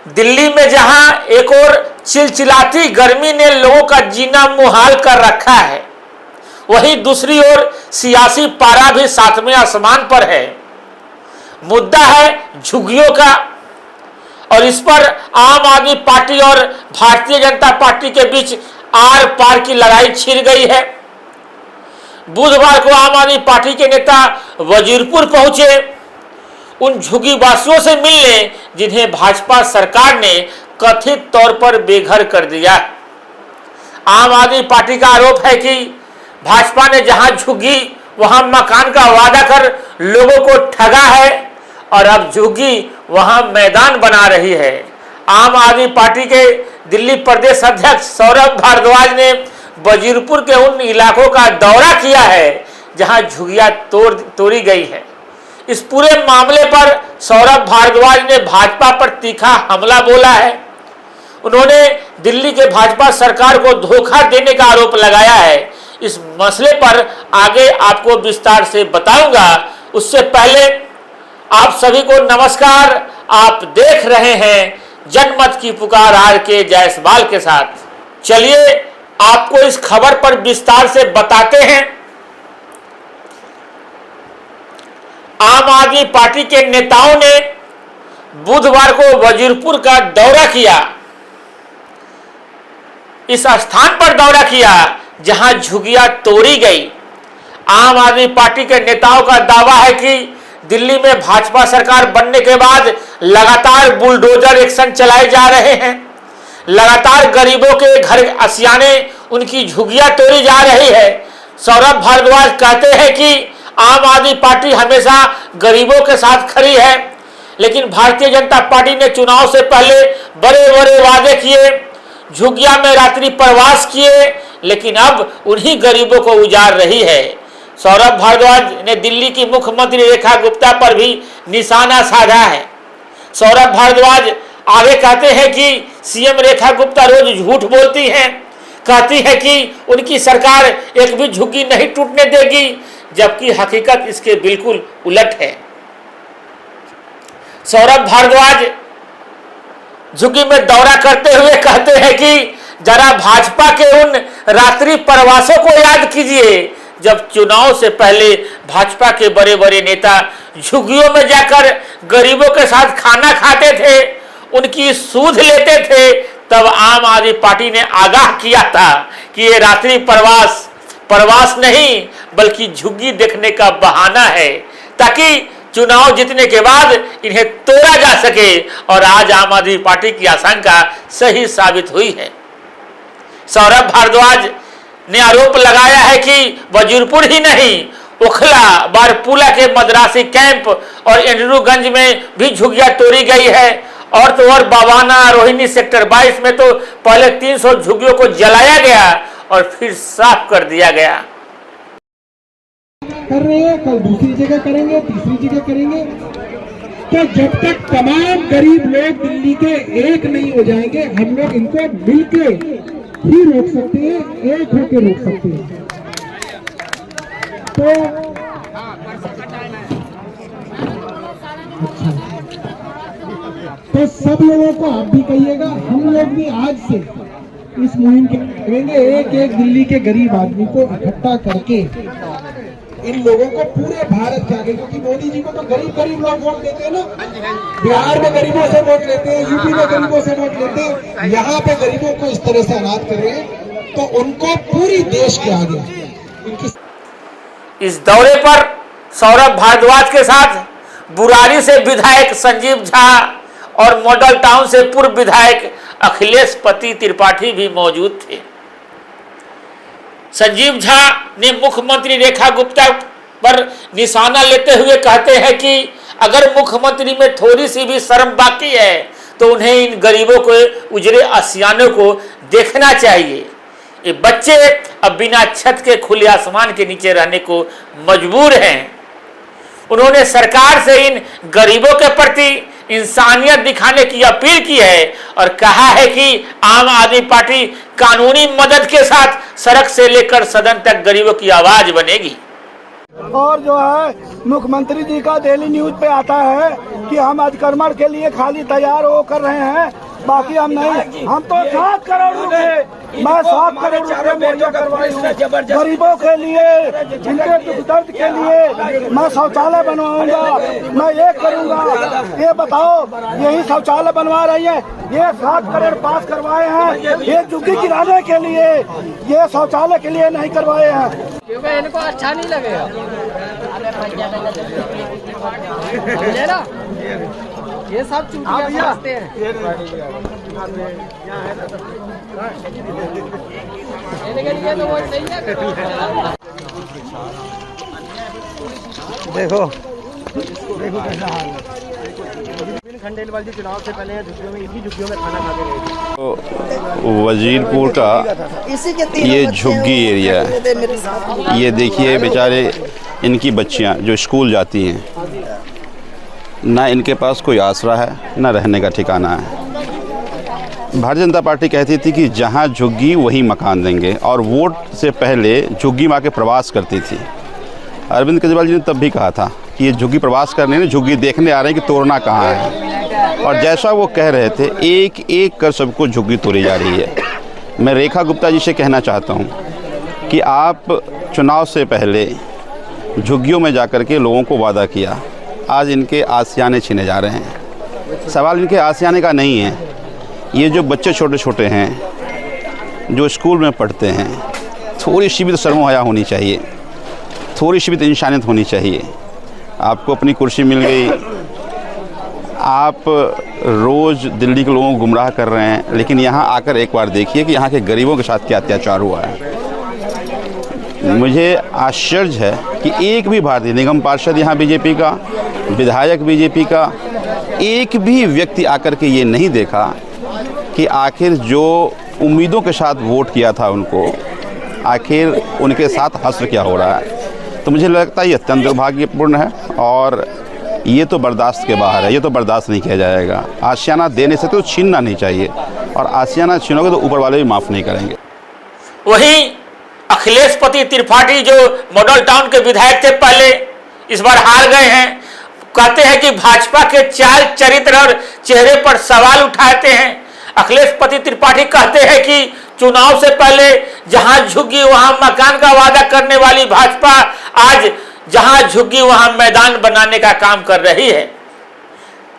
दिल्ली में जहां एक और चिलचिलाती गर्मी ने लोगों का जीना मुहाल कर रखा है, वहीं दूसरी ओर सियासी पारा भी सातवें आसमान पर है। मुद्दा है झुग्गियों का, और इस पर आम आदमी पार्टी और भारतीय जनता पार्टी के बीच आर पार की लड़ाई छिड़ गई है। बुधवार को आम आदमी पार्टी के नेता वजीरपुर पहुंचे उन झुग्गी वासियों से मिलने जिन्हें भाजपा सरकार ने कथित तौर पर बेघर कर दिया। आम आदमी पार्टी का आरोप है कि भाजपा ने जहां झुग्गी वहां मकान का वादा कर लोगों को ठगा है और अब झुग्गी वहां मैदान बना रही है। आम आदमी पार्टी के दिल्ली प्रदेश अध्यक्ष सौरभ भारद्वाज ने वजीरपुर के उन इलाकों का दौरा किया है जहां झुग्गियां तोड़ी गई है। इस पूरे मामले पर सौरभ भारद्वाज ने भाजपा पर तीखा हमला बोला है। उन्होंने दिल्ली के भाजपा सरकार को धोखा देने का आरोप लगाया है। इस मसले पर आगे आपको विस्तार से बताऊंगा। उससे पहले आप सभी को नमस्कार। आप देख रहे हैं जनमत की पुकार आर के जायसवाल के साथ। चलिए आपको इस खबर पर विस्तार से बताते हैं। आम आदमी पार्टी के नेताओं ने बुधवार को वजीरपुर का दौरा किया। इस स्थान पर दौरा किया जहां झुग्गियां तोड़ी गई। आम आदमी पार्टी के नेताओं का दावा है कि दिल्ली में भाजपा सरकार बनने के बाद लगातार बुलडोजर एक्शन चलाए जा रहे हैं। लगातार गरीबों के घर आशियाने उनकी झुग्गियां तोड़ी जा रही है। सौरभ भारद्वाज कहते हैं कि आम आदमी पार्टी हमेशा गरीबों के साथ खड़ी है, लेकिन भारतीय जनता पार्टी ने चुनाव से पहले बड़े बड़े वादे किए, झुग्गियां में रात्रि प्रवास किए, लेकिन अब उन्हीं गरीबों को उजाड़ रही है। सौरभ भारद्वाज ने दिल्ली की मुख्यमंत्री रेखा गुप्ता पर भी निशाना साधा है। सौरभ भारद्वाज आगे कहते हैं कि सीएम रेखा गुप्ता रोज झूठ बोलती हैं, कहती है कि उनकी सरकार एक भी झुग्गी नहीं टूटने देगी, जबकि हकीकत इसके बिल्कुल उलट है। सौरभ भारद्वाज झुग्गी में दौरा करते हुए कहते हैं कि जरा भाजपा के उन रात्रि प्रवासों को याद कीजिए जब चुनाव से पहले भाजपा के बड़े बड़े नेता झुग्गियों में जाकर गरीबों के साथ खाना खाते थे, उनकी सूद लेते थे। तब आम आदमी पार्टी ने आगाह किया था कि ये रात्रि प्रवास नहीं बल्कि झुग्गी देखने का बहाना है, ताकि चुनाव जीतने के बाद इन्हें तोड़ा जा सके। और आज आम आदमी पार्टी की आशंका सही साबित हुई है। सौरभ भारद्वाज ने आरोप लगाया है कि वजीरपुर ही नहीं, ओखला, बारपुला के मद्रासी कैंप और एंड्रूगंज में भी झुग्गियां तोड़ी गई है। और तो और बावाना, रोहिणी सेक्टर 22 में तो पहले 300 झुग्गियों को जलाया गया और फिर साफ कर दिया गया। कर रहे हैं, कल दूसरी जगह करेंगे, तीसरी जगह करेंगे। तो जब तक तमाम गरीब लोग दिल्ली के एक नहीं हो जाएंगे, हम लोग इनको मिलके ही रोक सकते हैं, एक होकर रोक सकते हैं। तो तो सब लोगों को आप भी कहिएगा, हम लोग भी आज से इस मुहिम के करेंगे। एक एक दिल्ली के गरीब आदमी को इकट्ठा करके इन लोगों को पूरे भारत के आगे, क्योंकि मोदी जी को तो गरीब गरीब लोग वोट देते हैं ना, बिहार में गरीबों से वोट लेते हैं, यूपी में गरीबों से वोट लेते हैं, यहाँ पे गरीबों को इस तरह से अनाथ करें तो उनको पूरी देश के आगे। इस दौरे पर सौरभ भारद्वाज के साथ बुरारी से विधायक संजीव झा और मॉडल टाउन से पूर्व विधायक अखिलेश पति त्रिपाठी भी मौजूद थे। संजीव झा ने मुख्यमंत्री रेखा गुप्ता पर निशाना लेते हुए कहते हैं कि अगर मुख्यमंत्री में थोड़ी सी भी शर्म बाकी है तो उन्हें इन गरीबों को उजड़े आशियानों को देखना चाहिए। ये बच्चे अब बिना छत के खुले आसमान के नीचे रहने को मजबूर हैं। उन्होंने सरकार से इन गरीबों के प्रति इंसानियत दिखाने की अपील की है और कहा है कि आम आदमी पार्टी कानूनी मदद के साथ सड़क से लेकर सदन तक गरीबों की आवाज बनेगी। और जो है मुख्यमंत्री जी का डेली न्यूज पे आता है कि हम अतिक्रमण के लिए खाली तैयार हो कर रहे हैं, बाकी हम नहीं। हम तो 7 करोड़ रुपए, मैं 7 करोड़ रुपए मुहैया करवाई हूँ गरीबों के लिए, जिनके दुख दर्द के लिए। मैं शौचालय बनवाऊंगा, मैं ये करूंगा। ये बताओ, यही शौचालय बनवा रही है, ये 7 करोड़ पास करवाए हैं ये झुग्गी गिराने के लिए, ये शौचालय के लिए नहीं करवाए हैं क्योंकि इनको अच्छा नहीं लगेगा। समझे ना, ये सब चूतिया समझते हैं। इनके लिए तो वो सही है। देखो कैसा हाल है। खंडेलवाल जी चुनाव से पहले झुग्गियों में, इसी झुग्गियों में खाना खाते रहे। तो वजीरपुर का ये झुग्गी एरिया है। ये देखिए बेचारे, इनकी बच्चियां जो स्कूल जाती हैं, ना इनके पास कोई आसरा है, ना रहने का ठिकाना है। भारतीय जनता पार्टी कहती थी कि जहां झुग्गी वहीं मकान देंगे, और वोट से पहले झुग्गी में आके प्रवास करती थी। अरविंद केजरीवाल जी ने तब भी कहा था कि ये झुग्गी प्रवास करने नहीं, झुग्गी देखने आ रहे हैं कि तोड़ना कहाँ है। और जैसा वो कह रहे थे, एक एक कर सबको झुग्गी तोड़ी जा रही है। मैं रेखा गुप्ता जी से कहना चाहता हूँ कि आप चुनाव से पहले झुग्गियों में जाकर के लोगों को वादा किया, आज इनके आसियाने छीने जा रहे हैं। सवाल इनके आसियाने का नहीं है, ये जो बच्चे छोटे छोटे हैं जो स्कूल में पढ़ते हैं, थोड़ी सी भी तो शर्म हया होनी चाहिए, थोड़ी सी भी तो इंसानियत होनी चाहिए। आपको अपनी कुर्सी मिल गई, आप रोज़ दिल्ली के लोगों को गुमराह कर रहे हैं, लेकिन यहाँ आकर एक बार देखिए कि यहाँ के गरीबों के साथ क्या अत्याचार हुआ है। मुझे आश्चर्य है कि एक भी भारतीय निगम पार्षद यहाँ बीजेपी का, विधायक बीजेपी का, एक भी व्यक्ति आकर के ये नहीं देखा कि आखिर जो उम्मीदों के साथ वोट किया था उनको, आखिर उनके साथ हश्र क्या हो रहा है। तो मुझे लगता है ये अत्यंत दुर्भाग्यपूर्ण है, और ये तो बर्दाश्त के बाहर है, ये तो बर्दाश्त नहीं किया जाएगा। आशियाना देने से तो छीनना नहीं चाहिए, और आशियाना छीनोगे तो ऊपर वाले भी माफ़ नहीं करेंगे। वहीं अखिलेश पति त्रिपाठी जो मॉडल टाउन के विधायक थे पहले, इस बार हार गए हैं। कहते हैं कि भाजपा के चाल चरित्र और चेहरे पर सवाल उठाते हैं। अखिलेश पति त्रिपाठी कहते हैं कि चुनाव से पहले जहां झुग्गी वहां मकान का वादा करने वाली भाजपा आज जहां झुग्गी वहां मैदान बनाने का काम कर रही है।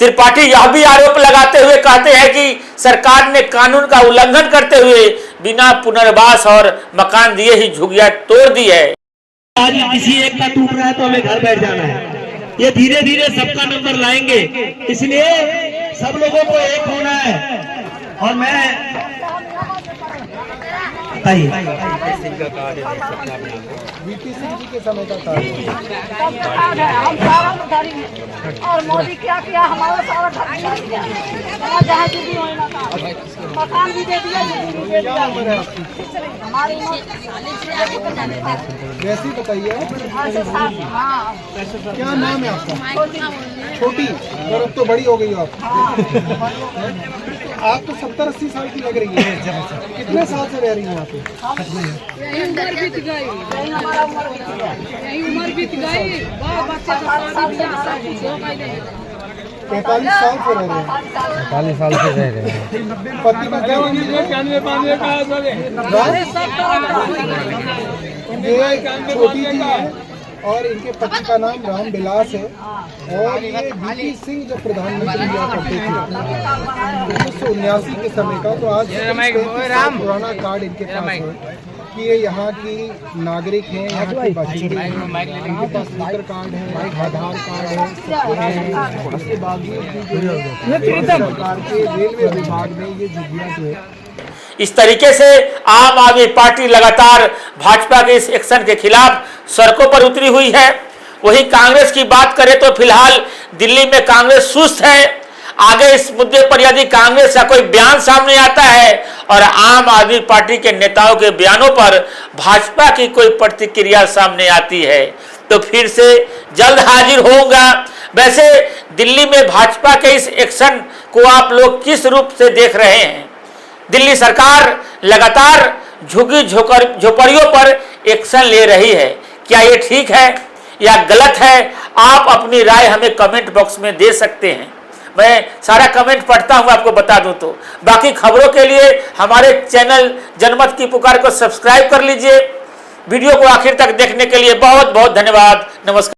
त्रिपाठी यह भी आरोप लगाते हुए कहते हैं कि सरकार ने कानून का उल्लंघन करते हुए बिना पुनर्वास और मकान दिए ही झुग्गियां तोड़ दी है। आज किसी एक का टूट रहा है तो हमें घर बैठ जाना है। ये धीरे धीरे सबका नंबर लाएंगे, इसलिए सब लोगों को एक होना है। और मैं के समय का कार्ड हम सारा और मोदी क्या किया, हमारा सारा जहाँ भी मकान भी दे दिया, हमारी वैसे ही बताइए क्या नाम है आपका? छोटी, और अब तो बड़ी हो गई हो आप तो 70-80 साल की लग रही है। कितने साल से रह रही हैं यहाँ पे? यही उम्र बीत गई, यही उम्र बीत गई। 45 साल से रह रहे हैं। 45 साल से रह रहे हैं। पति का क्या ये छोटी जी है, और इनके पति का नाम राम विलास है, और ये वीपी सिंह जब प्रधानमंत्री हुआ करते थे 1979 के समय का। तो आज पुराना कार्ड इनके पास है कि ये यहाँ की नागरिक हैं, यहाँ की बाशिंदे हैं, इनके पास वोटर कार्ड है, आधार कार्ड है। उसके बावजूद भी सरकार के रेलवे विभाग में ये झुग्गियाँ जो है, इस तरीके से आम आदमी पार्टी लगातार भाजपा के इस एक्शन के खिलाफ सड़कों पर उतरी हुई है। वहीं कांग्रेस की बात करें तो फिलहाल दिल्ली में कांग्रेस सुस्त है। आगे इस मुद्दे पर यदि कांग्रेस का कोई बयान सामने आता है और आम आदमी पार्टी के नेताओं के बयानों पर भाजपा की कोई प्रतिक्रिया सामने आती है तो फिर से जल्द हाजिर होगा। वैसे दिल्ली में भाजपा के इस एक्शन को आप लोग किस रूप से देख रहे हैं? दिल्ली सरकार लगातार झुग्गी झोपड़ियों पर एक्शन ले रही है, क्या ये ठीक है? या गलत है, आप अपनी राय हमें कमेंट बॉक्स में दे सकते हैं। मैं सारा कमेंट पढ़ता हूं, आपको बता दूं तो। बाकी खबरों के लिए हमारे चैनल जनमत की पुकार को सब्सक्राइब कर लीजिए। वीडियो को आखिर तक देखने के लिए बहुत बहुत धन्यवाद। नमस्कार।